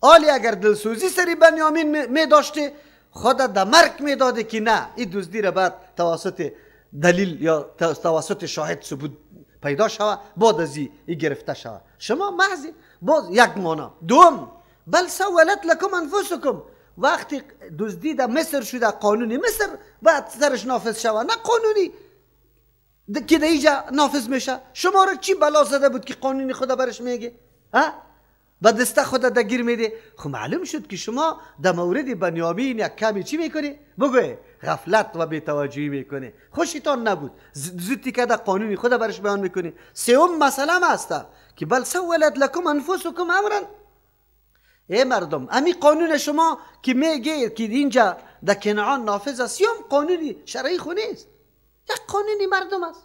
آلی اگر دلسوزی سری بنیامین می داشته خود در مرگ می داده که نه این دزدی را بعد توسط دلیل یا توسط شاهد ثبوت پیدا شود، بعد از این گرفته شود. شما محض باز یک مانا. دوم، بل سولت لکم انفسکم، وقتی دزدی در مصر شده قانونی مصر بعد سرش نافذ شود، نه قانونی که در اینجا نافذ میشه. شما را چی بلا زده بود که قانونی خدا برش میگه؟ با دسته خدا در گیر میده. خب معلوم شد که شما در مورد بنیامین یک کمی چی میکنی؟ بگوی غفلت و بی‌توجهی میکنی. خوشتان نبود زودی که در قانونی خدا برش بیان میکنی. سوم مسئله هست که بل سولت لکم انفسکم امرا. ای مردم، امی قانون شما که میگه که اینجا در کنعان نافذ است، یا قانونی شرعی خو نیست، یک قانونی مردم است.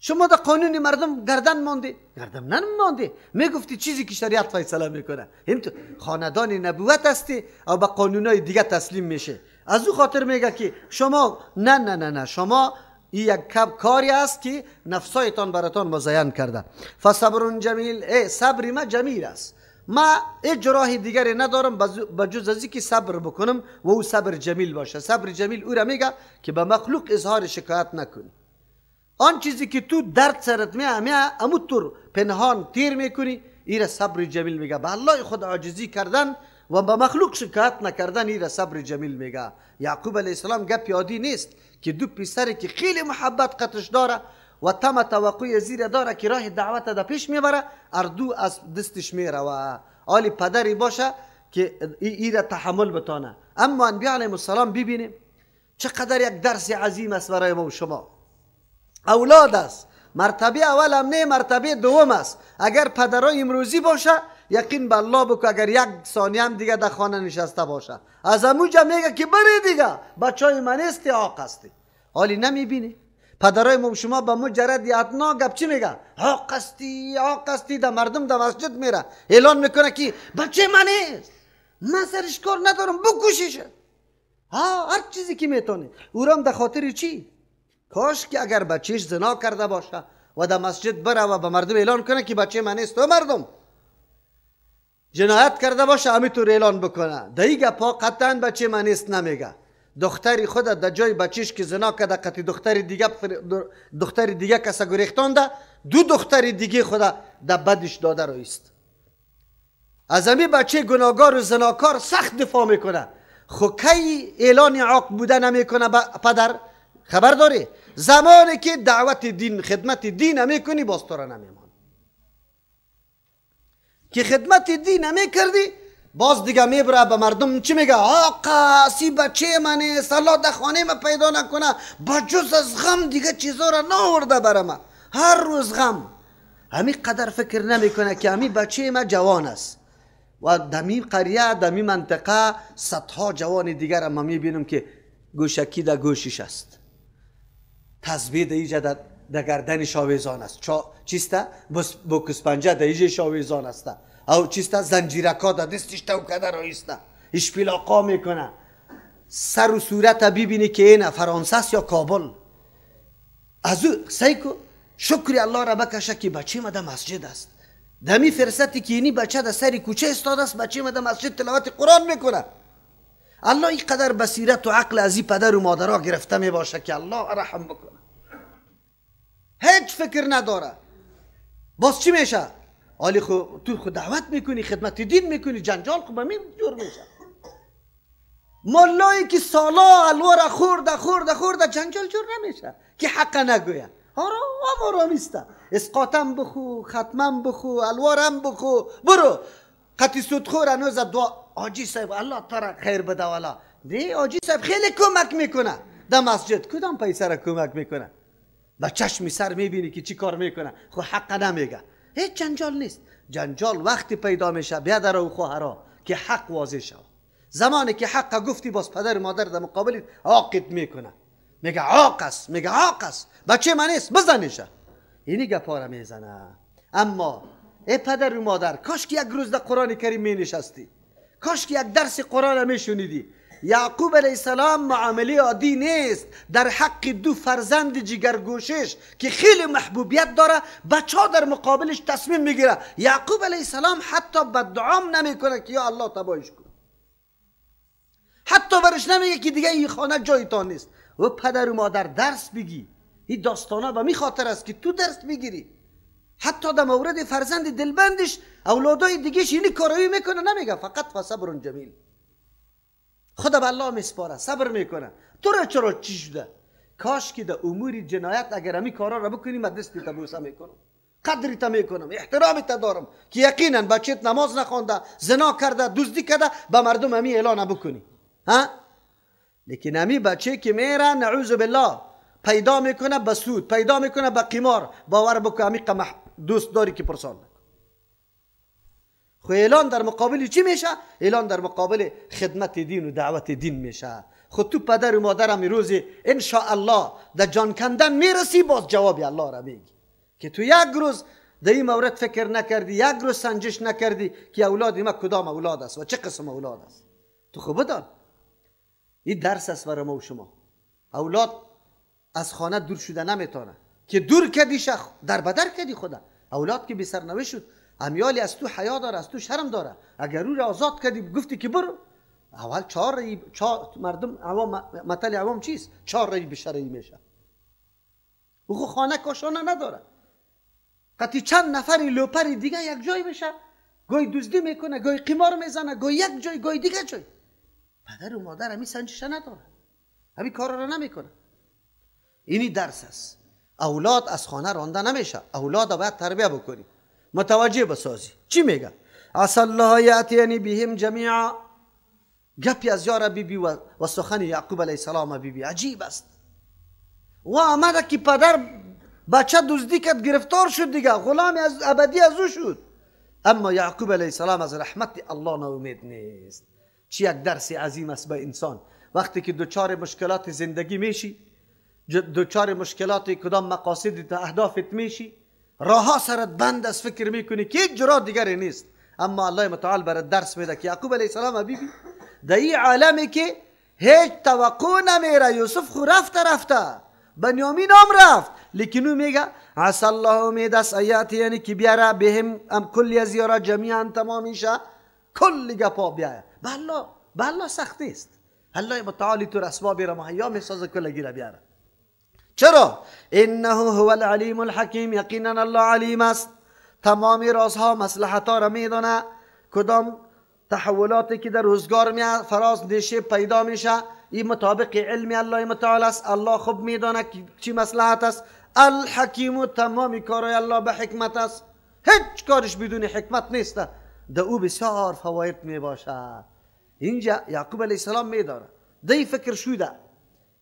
شما در قانونی مردم گردن مانده، گردن نمانده. میگفتی چیزی که شریعت فیصله میکنه، این خاندان نبوت هستی و به قانونای دیگه تسلیم میشه. از او خاطر میگه که شما نه شما این یک کاری است که نفسایتان براتان مزین کرده. فصبر جمیل، صبر ما جمیل است. ما هیچ راه دیگری ندارم بجز از اینکه صبر بکنم و او صبر جمیل باشه. صبر جمیل او را میگه که به مخلوق اظهار شکایت نکنی. آن چیزی که تو درد سرت میه اموتور پنهان تیر میکنی، این صبر جمیل میگه. به الله خود عاجزی کردن و به مخلوق شکایت نکردن، این صبر جمیل میگه. یعقوب علیه السلام گپ یادی نیست که دو پسری که خیلی محبت قطش داره و تم توقع زیر داره که راه دعوت در پیش میبره، اردو از دستش میره و آلی پدری باشه که این را تحمل بتانه. اما انبیاء علیهم السلام ببینیم چقدر یک درس عظیم است برای ما و شما. اولاد است، مرتبه اول هم نه، مرتبه دوم است. اگر پدرای امروزی باشه یقین به الله بکو اگر یک ثانیه هم دیگه در خانه نشسته باشه از اموجا میگه که بری دیگه بچهای من استی حق استی. حالی نمیبینی پدرای ما شما به مجرد ادنا گپ چی میگه؟ حق استی در مردم در مسجد میره اعلان میکنه که بچه من است، من سرش کار ندارم بکشیش. هر چیزی که میتونه اورام در خاطر چی؟ کاش که اگر بچهش زنا کرده باشه و در مسجد بره و به مردم اعلان کنه که بچه من است، و مردم جنایت کرده باشه همینطور اعلان بکنه. دیگه پا قطعا بچه من است نمیگه. دختری خود در جای بچهش که زنا کرده قطعی دختر دیگه کسا گریختانده، دو دختر دیگه خود در بدش داده رویست. از همین بچه گناهگار و زناکار سخت دفاع میکنه. خو کی اعلان عاق بوده نمیکنه پدر؟ خبر داری؟ زمانی که دعوت دین خدمت دین نمیکنی باز تو را نمیمان. که خدمت دین نمیکردی باز دیگه میبره به مردم چی میگه؟ آقا سی بچه منه سلا در خانه ما پیدا نکنه، بجز از غم دیگه چیزا را ناورده برم. هر روز غم. همین قدر فکر نمیکنه که همین بچه ما جوان است و دمی قریه دمی منطقه صدها جوان دیگر ما میبینم که گوشکی در گوشش است، تسبیح در ایجا در گردنش آویزان است، چیسته بوکس پنجه در ایجا شاویزان است، او چیسته زنجیرکا در دستش توکده رایسته، اشپیلاقا میکنه. سر و صورت ببینی که اینه فرانسه است یا کابل. از او سیکو شکری الله را بکشه که بچه ما در مسجد است. دمی فرصتی که اینی بچه در سری کوچه استاده است، بچه ما در مسجد تلاوت قرآن میکنه. الله این قدر بصیرت و عقل از این پدر و مادرها گرفته می باشه که الله رحم بکنه. هیچ فکر نداره. باز چی میشه؟ حالی تو خود دعوت میکنی، خدمت دین میکنی، جنجال خوب همین جور میشه. مولایی که سالا الوار خورده جنجال جور نمیشه که حق نگویه. آرام ایسته، اسقاطم بخو، ختمم بخو، الوارم بخو، برو قطی سودخور هنوز دعا. آجی صاحب الله ترا خیر بده والا. دی آجی صاحب خیلی کمک میکنه در مسجد. کدام پیسه را کمک میکنه؟ با چشم سر میبینی که چی کار میکنه. خو حق نمیگه. هیچ جنجال نیست. جنجال وقتی پیدا میشه بیادر و خواهرها که حق واضح شد. زمانی که حق گفتی باز پدر و مادر در مقابل عاقد میکنه، میگه عاق است بچه من است بزنشه. اینی گپا میزنه. اما ای پدر و مادر، کاش که یک روز در قرآن کریم می نشستی، کاش که یک درس قرآن می شنیدی، یعقوب علیه السلام معامله عادی نیست. در حق دو فرزند جگرگوشش که خیلی محبوبیت داره، بچه ها در مقابلش تصمیم میگیره. یعقوب علیه السلام حتی بدعام نمیکنه که یا الله تباهش کن، حتی برش نمیگه که دیگه این خانه جایتان نیست. و پدر و مادر درس بگی، این داستانا به می خاطر است که تو درس بگیری. حتی در مورد فرزند دلبندش اولادای دیگهش اینی کارایی میکنه، نمیگه فقط فصبر جمیل، خدا به الله میسپاره، صبر میکنه. تو را چرا چی شده؟ کاش که در امور جنایت اگر همی کارا را بکنی من دستی تا بوسه میکنم، قدری تا میکنم، احترامی تا دارم که یقینا بچت نماز نخوانده، زنا کرده، دزدی کرده، به مردم همی اعلان بکنی. ها؟ لیکن همی بچه که میره نعوذ بالله پیدا میکنه به سود، پیدا میکنه به قمار، باور بکن همی دوست داری که پرسان نکن. خو اعلان در مقابل چی میشه؟ اعلان در مقابل خدمت دین و دعوت دین میشه. خود تو پدر و مادرم روز ان شاء الله در جان کندن میرسی، باز جواب الله را میگی که تو یک روز در این مورد فکر نکردی، یک روز سنجش نکردی که اولاد ما کدام اولاد است و چه قسم اولاد است. تو خوب بدان این درس است برای ما و شما. اولاد از خانه دور شده نمیتونه که دور کردیش در بدر کردی خدا. اولاد که بی سرنوشت شد، امیالی از تو حیا داره، از تو شرم داره. اگر رو را آزاد کردی گفتی که برو، اول چهار مردم عوام، مثل عوام چیست؟ 4 رای به شرعی میشه. او خانه کاشانه نداره، قطعی چند نفری لوپری دیگه یک جای بشه، گوی دزدی میکنه، گوی قمار میزنه، گوی یک جای، گوی دیگه جای. پدر و مادر همی سنجش نداره، همی کار را نمیکنه. اینی درس است. اولاد از خانه رانده نمیشه، اولاد باید تربیه بکنی، متوجه بسازی. چی میگه؟ عسى الله یأتینی بهم جمیعا. گپی از یار بیبی و سخن یعقوب علیه السلام بیبی عجیب است. و آمده که پدر بچه دزدی کرد، گرفتار شد دیگه، غلام از ابدی از او شد. اما یعقوب علیه السلام از رحمت الله ناامید نیست. چی یک درس عظیم است به انسان. وقتی که دوچار مشکلات زندگی میشی، دوچار مشکلات کدام مقاصد اهدافت میشی، راه سرت بند از فکر میکنی که هیچ جرا دیگری نیست. اما الله متعال برات درس میده که یعقوب علیه السلام بیبی در این عالمی که هیچ توقع نمیره، یوسف خو رفته، بنیامین هم رفت، لیکن او میگه عسى الله امید است آیات، یعنی که بیاره بهم ام کلی از یارا جمیعا تمام میشه، کلی گپا بیاره. به الله سخت نیست. الله متعال تو اسباب را مهیا میسازه کلگی را بیاره. چرا؟ انه هو العلیم الحکیم، یقینا الله علیم است، تمام رازها مصلحتها را میدونه. کدام تحولاتی که در روزگار میاد فراز نشه پیدا میشه، این مطابق علم الله متعال است. الله خوب میدونه که چی مصلحت است. الحکیم، تمامی کارهای الله به حکمت است، هیچ کارش بدون حکمت نیست، در او بسیار فواید میباشه. اینجا یعقوب علیه السلام میداره دی فکر شده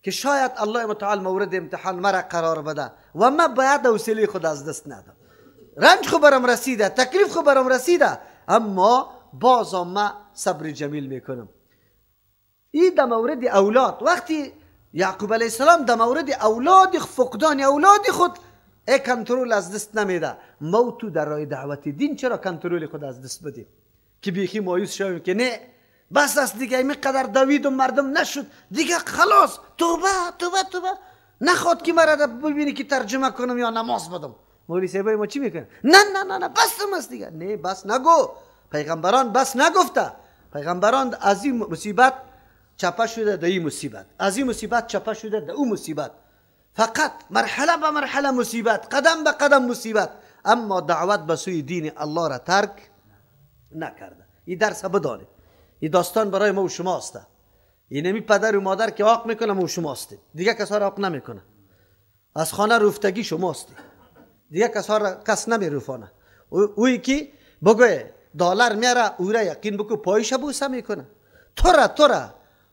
که شاید الله متعال مورد امتحان مرا قرار بده و من باید حوصله خود از دست ندم. رنج خو برام رسیده، تکلیف خو برام رسیده، اما باز ما صبر جمیل میکنم. این در مورد اولاد، وقتی یعقوب علیه السلام در مورد اولاد، فقدان اولاد خود کنترل از دست نمیده. ما تو در راه دعوت دین چرا کنترل خود از دست بدیم که بیخی مایوس شویم که نه بس است دیگه، اینقدر دوید و مردم نشد دیگه، خلاص توبه توبه توبه، نخواد که مرا ببینی که ترجمه کنم یا نماز بدم. مولوی صاحبای ما چی میکنن؟ نه بس است دیگه. نه بس نگو، پیغمبران بس نگفته. پیغمبران از این مصیبت چپه شده در این مصیبت، از این مصیبت چپه شده در اون مصیبت، فقط مرحله به مرحله مصیبت، قدم به قدم مصیبت، اما دعوت به سوی دین الله را ترک نکرده. این درس بدانید. این داستان برای ما و شماست. این نمی پدر و مادر که عاق میکنه ما و شماست، دیگه کسا را عاق نمیکنه. از خانه رفتگی شماست، دیگه کسا را کس نمیروفانه. اوی که بگوی دلار میاره او را یقین بکو پایش بوسه میکنه.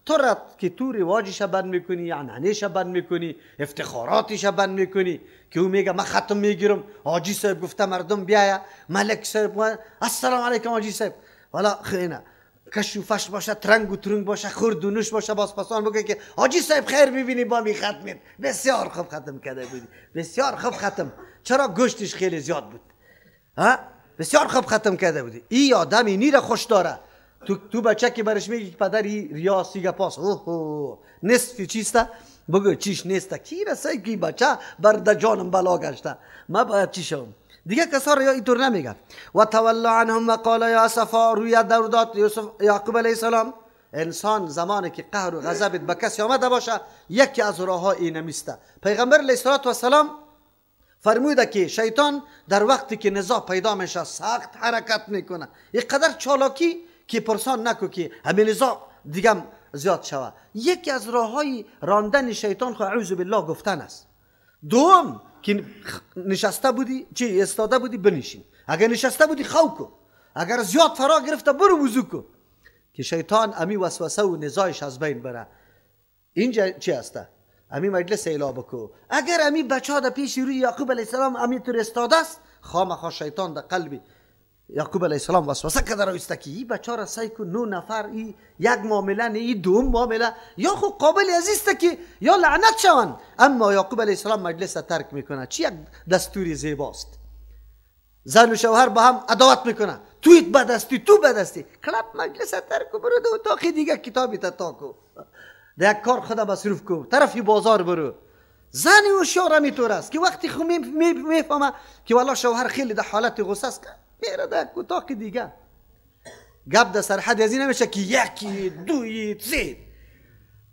تو را که تو رواجش بند میکنی، عنعنهش بند میکنی، افتخاراتش بند میکنی که او میگه من ختم میگیرم، حاجی صاحب گفته مردم بیایا، ملک صاحب السلام علیکم حاجی صاحب، والا خیلی کش و فش باشه، ترنگ و ترنگ باشه، خورد و نوش باشه، باز پسان بگه که حاجی صاحب خیر ببینی با می ختمید، بسیار خوب ختم کرده بودی، بسیار خوب ختم، چرا گوشتش خیلی زیاد بود، ها بسیار خوب ختم کرده بودی. این آدم اینی را خوش داره. تو بچه که برش میگی که پدری ریاسیگه پاس اوه نصفی چیسته بگو چیش نیسته کی رسه که بچه برده جانم بلا گشته ما باید چی شوم دیگه کسا رو اینطور نمیگه و تولا عنهم و قال یا اسفا روی دردات یعقوب علیه السلام انسان زمانی که قهر و غضبت به کسی آمده باشه یکی از راه ها این میسته پیغمبر علیه السلام فرموده که شیطان در وقتی که نزاع پیدا میشه سخت حرکت میکنه اینقدر چالاکی که پرسان نکو که همین نزاع دیگه زیاد شوه یکی از راه های راندن شیطان خو اعوذ بالله گفتن است دوم که نشسته بودی چی استاده بودی بنشین اگر نشسته بودی خو کو اگر زیاد فرا گرفته برو وضو کو که شیطان امی وسوسه و نزاعش از بین بره اینجا چی هسته امی مجلس اعلا بکو اگر امی بچه ها در پیش روی یعقوب علیه السلام امی طور استاده است خامخا شیطان در قلب یعقوب علیه السلام وسوسه کرده رویسته که این بچه ها را سعی کن 9 نفر یک معامله نه این دوم معامله یا خود قابل عزیزته که یا لعنت شوند اما یعقوب علیه السلام مجلس ترک میکنه چی یک دستوری زیباست زن و شوهر با هم عداوت میکنه تویت بد هستی تو بد هستی کلاب مجلس ترک برو دو اتاقی دیگه کتابی تاکو در یک کار خدا مصروف کو طرفی بازار برو زنی و شوهر میطور است که وقتی خود میفهمه که والله شوهر خیلی در حالت غصه است میره در اتاق دیگه گپ در سرحد ازی نمیشه که یکی دوی سه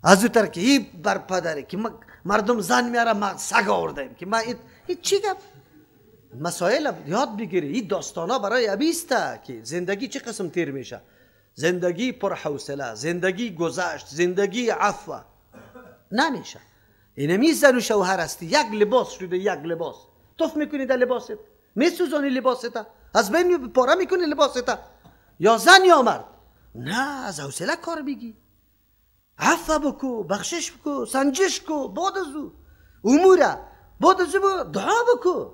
از او تر که این بر پدره که مردم زن میاره ما سگ آوردیم که ما این چی گپ مسائل یاد بگیری این داستانا برای ابیسته که زندگی چه قسم تیر میشه زندگی پر حوصله زندگی گذشت زندگی عفو نمیشه اینمی زن و شوهر هستی یک لباس شده یک لباس توف میکنی در لباست میسوزانی لباست از بین پاره میکنی لباست یا زن یا مرد نه از حوصله کار بگی عفو بکو بخشش بکو سنجش کو بعد از او اموره بعد از او دعا بکو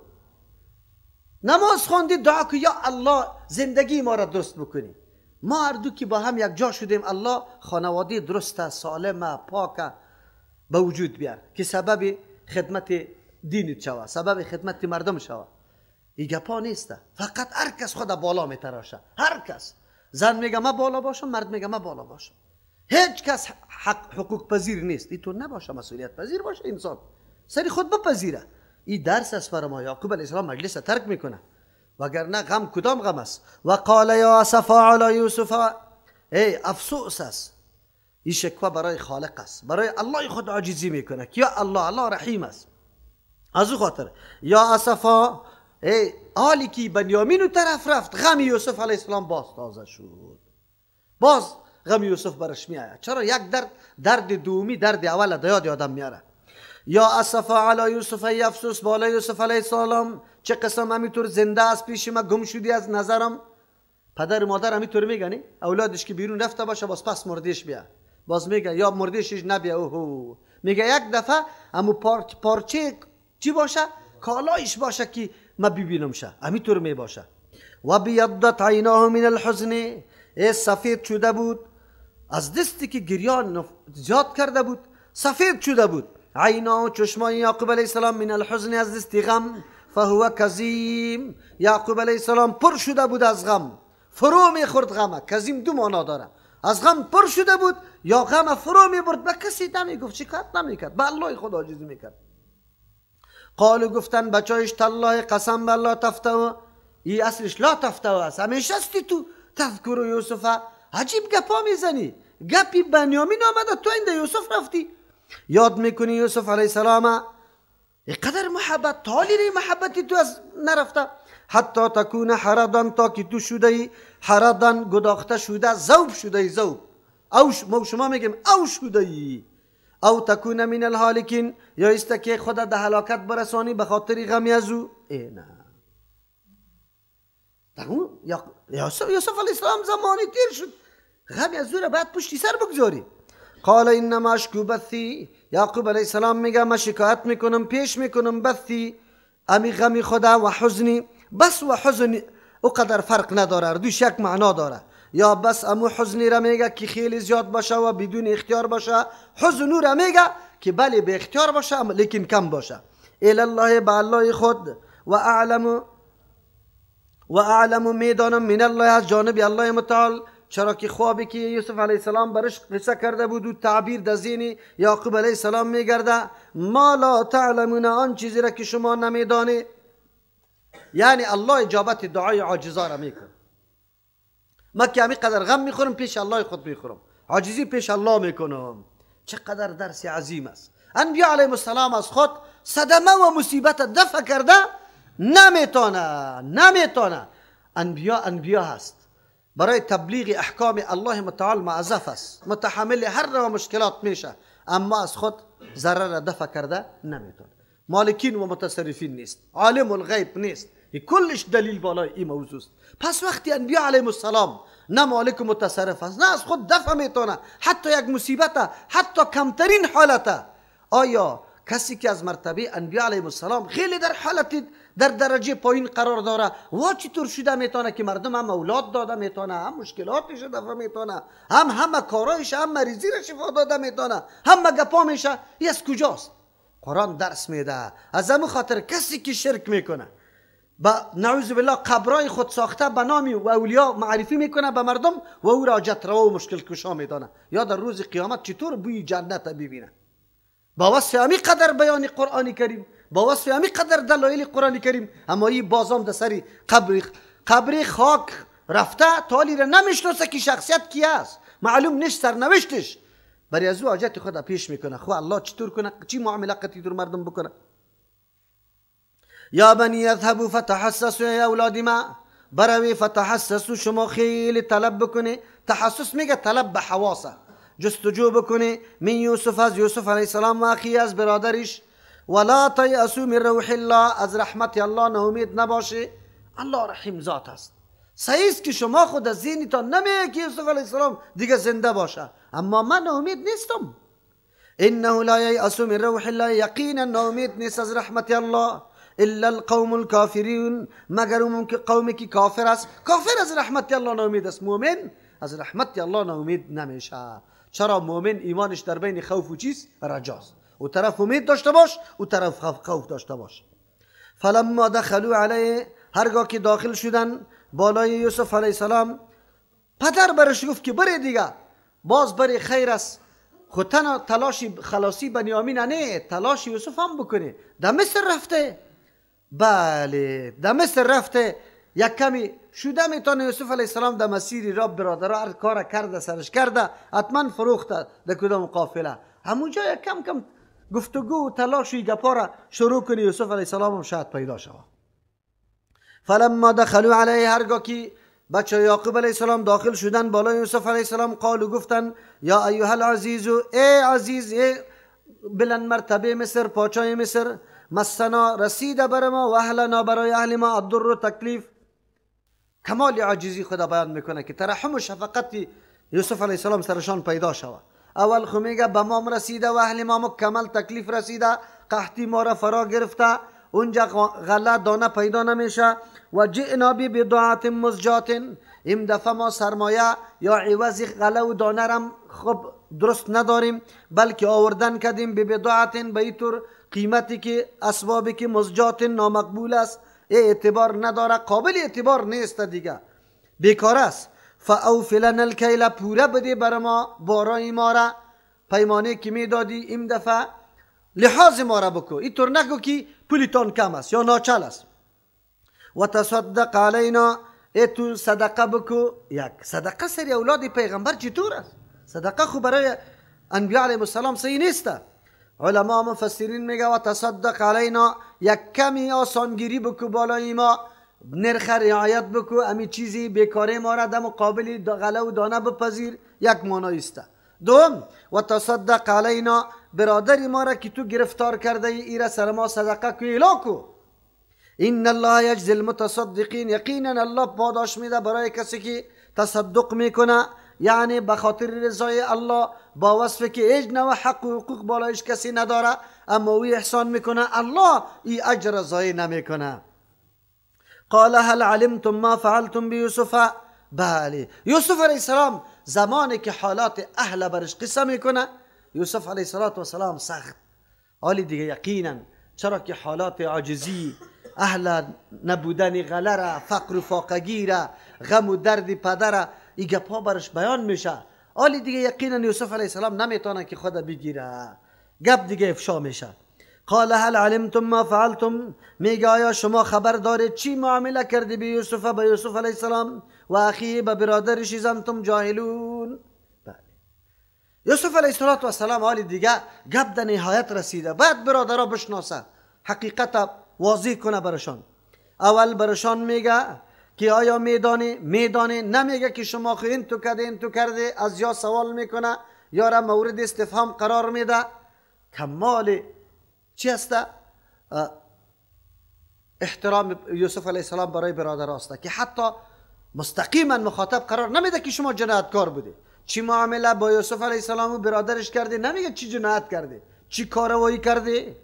نماز خواندی دعا کو یا الله زندگی ما را درست بکنی ما هر دو که با هم یک جا شدیم الله خانواده درست سالم پاک به وجود بیار که سبب خدمت دینت شوه سبب خدمت مردم شوه این گپا نیسته فقط هر کس خود بالا میتراشه هر کس زن میگه ما بالا باشم مرد میگه ما بالا باشم هیچ کس حقوق پذیر نیست این تو نباشه مسئولیت پذیر باشه انسان سری خود بپذیره این درس است برای ما یعقوب علیه السلام مجلس ترک میکنه وگرنه غم کدام غم است و قال یا اسفا علی یوسف ای افسوس است این شکوه برای خالق است برای الله خود عاجزی میکنه که یا الله رحیم است از او خاطر یا اسفا ای حالی که بنیامین طرف رفت غم یوسف علیه السلام باز تازه شد باز غم یوسف برش میآید چرا یک درد دومی درد اول دیاد آدم میاره یا اسفا علی یوسف ای افسوس بالا یوسف علیه السلام چه قسم همینطور زنده از پیش ما گم شدی از نظرم پدر مادر همینطور میگنی اولادش که بیرون رفته باشه باز پس مردیش بیا باز میگه یا مردیشش نبیا اوهو میگه یک دفعه همون پارچه چی باشه کالایش باشه که ما ببینم شه همینطور می باشه و بیضت عیناه من الحزن ای سفید شده بود از دستی که گریان زیاد کرده بود سفید شده بود عیناه چشمای یعقوب علیه السلام من الحزن از دستی غم فهو کظیم یعقوب علیه السلام پر شده بود از غم فرو میخورد غمه کظیم دو معنا داره از غم پر شده بود یا غم فرو میبرد به کسی نمیگفت شکایت نمیکرد به الله خود عاجزی میکرد قالو گفتن بچایش تالله قسم بالله تفتو این اصلش لا تفتو است همیشه استی تو تذکر یوسف عجیب گپا میزنی گپی بنیامین آمده تو این یوسف رفتی یاد میکنی یوسف علیه السلام اینقدر محبت تالی محبتی تو از نرفته حتی تکون حردن تا که تو شده حردن گداخته شده ذوب شده ذوب او ما شما میگیم او شده او تکون من الهالکین یا است که خود ده هلاکت برسانی به خاطر غمی از او نه یوسف علیه السلام زمانی تیر شد غمی از او را باید پشتی سر بگذاری قال انما اشکو بثی یعقوب علیه السلام میگه ما شکایت میکنم پیش میکنم بثی امی غمی خدا و حزنی بس و حزن او قدر فرق نداره دوش یک معنا داره یا بس امو حزنی را میگه که خیلی زیاد باشه و بدون اختیار باشه حزنو را میگه که بله به اختیار باشه لیکن کم باشه الله با الله خود و اعلم میدانم من الله از جانب الله متعال چرا که خوابی که یوسف علیه السلام برش قصه کرده بود و تعبیر در ذهن یعقوب علیه السلام میگرده. ما لا تعلمون، آن چیزی را که شما نمیدانی. یعنی الله اجابت دعای عاجزا را میکنه. ما که همی قدر غم میخورم پیش الله خود میخورم، عاجزی پیش الله میکنم. چقدر درس عظیم است. انبیاء علیهم السلام از خود صدمه و مصیبت دفع کرده نمیتونه. انبیا هست، برای تبلیغ احکام الله متعال معذف است، متحمل هر نوع مشکلات میشه، اما از خود ضرر را دفع کرده نمیتونه. مالکین و متصرفین نیست، عالم الغیب نیست. این کلش دلیل بالای این موضوع است. پس وقتی انبیا علیهم السلام نه مالک و متصرف است، نه از خود دفع میتونه حتی یک مصیبت، حتی کمترین حالت. آیا کسی که از مرتبه انبیا علیهم السلام خیلی در حالت در درجه پایین قرار داره و چطور شده میتونه که مردم هم اولاد داده میتونه، هم مشکلاتش دفع میتونه، همه کارایش، هم مریضی را شفا داده میتونه، هم گپا میشه؟ این از کجاست؟ قرآن درس میده. از همون خاطر کسی که شرک میکنه با نعوذ بالله قبرای خود ساخته به نام و اولیا معرفی میکنه به مردم و او را حاجت روا و مشکل کشا میدانه، یا در روز قیامت چطور بوی جنت ببینه. با وصف همی قدر بیان قرآن کریم، با وصف همی قدر دلایل قرآن کریم، اما این بازم در سری قبر خاک رفته تالی را نمیشناسه که شخصیت کی است، معلوم نیست سرنوشتش، برای از او حاجت خود پیش میکنه. خو الله چطور کنه، چی معامله قطعی در مردم بکنه؟ یا بنی اذهبوا فتحسسوا، یا اولاد ما بروی فتحسسوا، شما خیلی طلب بکنه. تحسس میگه طلب به حواسه، جستجو بکنه من یوسف، از یوسف علیه السلام و اخی از برادرش. ولا تیأسوا من روح الله، از رحمت الله ناامید نباشه. الله رحیم ذات است. صحیح که شما خود از ذهنتان نمیگه که یوسف علیه السلام دیگه زنده باشه، اما من ناامید نیستم. انه لا ییأس من روح الله، یقینا ناامید نیست از رحمت الله الا القوم الكافرون، مگر اون که قومی که کافر است. کافر از رحمت الله ناامید است، مؤمن از رحمت الله ناامید نمیشه. چرا؟ مؤمن ایمانش در بین خوف و چیز رجاست، او طرف امید داشته باش، او طرف خوف داشته باش. فلما دخلوا علیه، هرگاه که داخل شدن بالای یوسف علیه السلام، پدر برش گفت که بری دیگه، باز بری خیر است، خود تلاشی خلاصی بنیامین نه، تلاش یوسف هم بکنه. در مصر رفته، بله در مصر رفته، یک کمی شده میتونه یوسف علیه السلام در مسیری را برادر هر کار کرده سرش کرده، حتما فروخته در کدام قافله. همونجا یک کم کم گفتگو و تلاش و گپا را شروع کنی، یوسف علیه السلام هم شاید پیدا شود. فلما دخلوا علیه، هرگاه که بچه یعقوب علیه السلام داخل شدن بالای یوسف علیه السلام، قالو گفتن یا ایها العزیز، ای عزیز، ای بلند مرتبه مصر، پاچای مصر، مسنا رسیده بر ما و اهلنا، برای اهل ما، الضر و تکلیف. کمال عاجزی خدا بیان میکنه که ترحم و شفقت یوسف علیه السلام سرشان پیدا شود. اول خو میگه به ما رسیده و اهل ما مکمل تکلیف رسیده، قحطی ما را فرا گرفته، اونجا غله دانه پیدا نمیشه. و جئنا ببضاعة مزجاة، این دفعه ما سرمایه یا عوض غله و دانه را خب درست نداریم، بلکه آوردن کردیم ببضاعة، به این طور قیمتی که اسبابی که مزجات نامقبول است، اعتبار نداره، قابل اعتبار نیست دیگه، بیکار است. فاوف لنا الکیل، پوره بده بر ما بارای ما را، پیمانه که میدادی این دفعه لحاظ ما را بکو، این طور نگو که پولیتان کم است یا ناچل است. و تصدق علینا، ای تو صدقه بکو. یک صدقه سری اولاد پیغمبر چطور است؟ صدقه خو برای انبیاء علیهم السلام صحیح نیست. علما مفسرین میگه و تصدق علینا، یک کمی آسانگیری بکو بالای ما، نرخ رعایت بکو، امی چیزی بیکاری ما را در مقابل غله و دانه بپذیر، یک معنی است. دوم و تصدق علینا، برادری ما را که تو گرفتار کرده ای را سر ما صدقه کو، الاکو. ان الله یجزی المتصدقین، یقینا الله پاداش میده برای کسی که تصدق میکنه، یعنی به خاطر رضای الله، با وصف که هیچ نوع حق و حقوق بالایش کسی نداره، اما او احسان میکنه، الله ای اجر ضایع نمیکنه. قال هل علمتم ما فعلتم بیوسف، بله یوسف علیه السلام زمانی که حالات اهل برش قصه میکنه، یوسف علیه السلام سخت حالی دیگه یقینا، چرا که حالات عاجزی، اهل نبودن غله را، فقر و فاقگی را، غم و درد پدر این گپ ها برش بیان میشه. حالی دیگه یقینا یوسف علیه السلام نمیتونه که خود بگیره، گپ دیگه افشا میشه. قال هل علمتم ما فعلتم، میگه آیا شما خبر دارید چی معامله کردی به یوسف علیه السلام و اخی به برادرش، اذ انتم جاهلون. بله، یوسف علیه السلام حالی دیگه گپ در نهایت رسیده، بعد برادرها بشناسه، حقیقت واضح کنه برشان. اول برشان میگه که آیا میدانی، نمیگه که شما خو این تو کرده، از یا سوال میکنه یا را مورد استفهام قرار میده. کمال چی هست؟ احترام یوسف علیه السلام برای برادر است که حتی مستقیما مخاطب قرار نمیده که شما جنایتکار بوده. چی معامله با یوسف علیه السلام و برادرش کرده، نمیگه چی جنایت کرده، چی کاروایی کرده.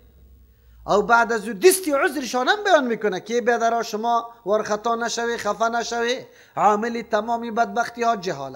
او بعد از او دستی عذرشان هم بیان میکنه که برادرها شما ورخطا نشوی، خفه نشوی، عامل تمامی بدبختی ها جهالت.